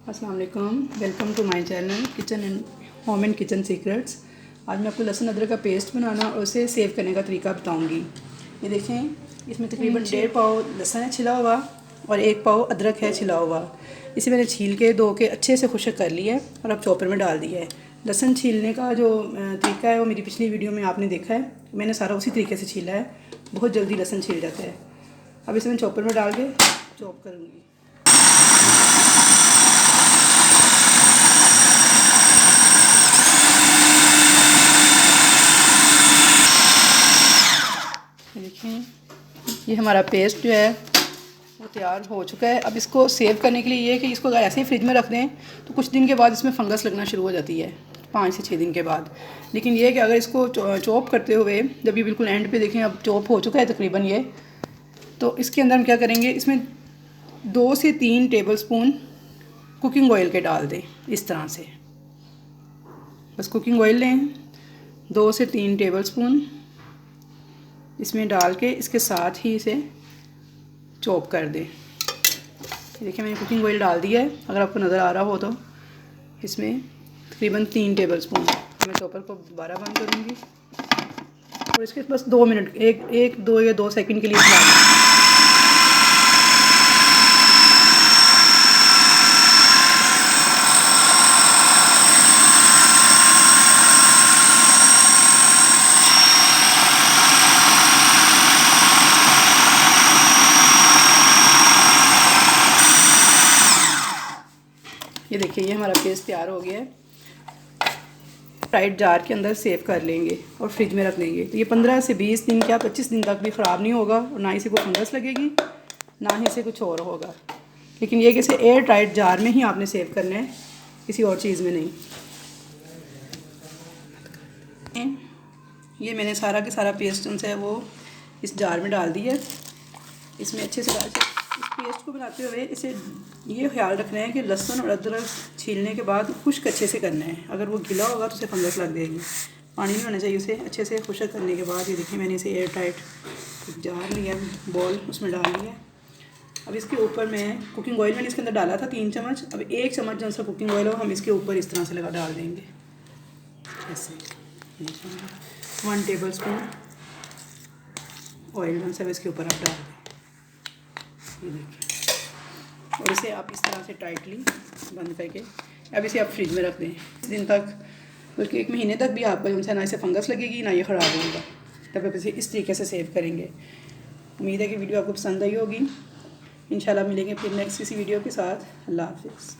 अस्सलाम वालेकुम, welcome to my channel kitchen and home and kitchen secrets. आज मैं आपको लहसुन अदरक का पेस्ट बनाना और उसे सेव करने का तरीका बताऊंगी। ये देखें, इसमें तकरीबन 1.5 पाव लहसुन है छिला हुआ और 1 पाव अदरक है छिला हुआ। इसे मैंने छील के धो के अच्छे से खुश्क कर लिया है और अब चॉपर में डाल दिया है। लहसुन छीलने का जो तरीका है वो मेरी पिछली वीडियो में आपने देखा है, मैंने सारा उसी तरीके से छीला है। बहुत जल्दी लहसुन छिल जाता है। अब इसे मैं चॉपर में डाल के चॉप करूँगी। देखें, ये हमारा पेस्ट जो है वो तैयार हो चुका है। अब इसको सेव करने के लिए ये है कि इसको अगर ऐसे ही फ्रिज में रख दें तो कुछ दिन के बाद इसमें फंगस लगना शुरू हो जाती है, 5 से 6 दिन के बाद। लेकिन ये है कि अगर इसको चॉप करते हुए जब ये बिल्कुल एंड पे देखें अब चॉप हो चुका है तकरीबन ये, तो इसके अंदर हम क्या करेंगे, इसमें 2 से 3 टेबल स्पून कुकिंग ऑयल के डाल दें। इस तरह से बस कुकिंग ऑयल लें, 2 से 3 टेबल स्पून इसमें डाल के इसके साथ ही इसे चॉप कर दें। देखिए, मैंने कुकिंग ऑयल डाल दिया है, अगर आपको नज़र आ रहा हो तो। इसमें तकरीबन 3 टेबल स्पून। मैं चॉपर को दोबारा बंद करूँगी और इसके बस 2 मिनट, एक 2 या 2 सेकंड के लिए चलाऊँगी। ये देखिए, ये हमारा पेस्ट तैयार हो गया है। टाइट जार के अंदर सेव कर लेंगे और फ्रिज में रख देंगे। तो ये 15 से 20 दिन क्या 25 दिन तक भी ख़राब नहीं होगा और ना इसे कोई फंगस लगेगी, ना ही इसे कुछ और होगा। लेकिन ये कि इसे एयर टाइट जार में ही आपने सेव करना है, किसी और चीज़ में नहीं। ये मैंने सारा के सारा पेस्ट है वो इस जार में डाल दिया है। इसमें अच्छे से डाल के इस पेस्ट को बनाते हुए इसे ये ख्याल रखना है कि लहसुन और अदरक छीलने के बाद खुश्क अच्छे से करना है। अगर वो गीला होगा तो उसे फंगस लग जाएगी। पानी नहीं होना चाहिए। उसे अच्छे से खुश्क करने के बाद ये देखिए, मैंने इसे एयर टाइट जार लिया, बॉल उसमें डाल लिया। अब इसके ऊपर मैं कुकिंग ऑयल मैंने इसके अंदर डाला था 3 चम्मच। अब 1 चम्मच जो सा कुकिंग ऑयल हो हम इसके ऊपर इस तरह से लगा डाल देंगे ऐसे। 1 टेबल स्पून ऑयल जो सा इसके ऊपर आप डाल दें। ये देखिए, और इसे आप इस तरह से टाइटली बंद करके अब इसे आप फ्रिज में रख दें दिन तक, बल्कि 1 महीने तक भी आपको जो है ना इसे फंगस लगेगी ना ये ख़राब होगा। तब आप इसे इस तरीके से सेव करेंगे। उम्मीद है कि वीडियो आपको पसंद आई होगी। इंशाल्लाह मिलेंगे फिर नेक्स्ट किसी वीडियो के साथ। अल्लाह हाफ़िज़।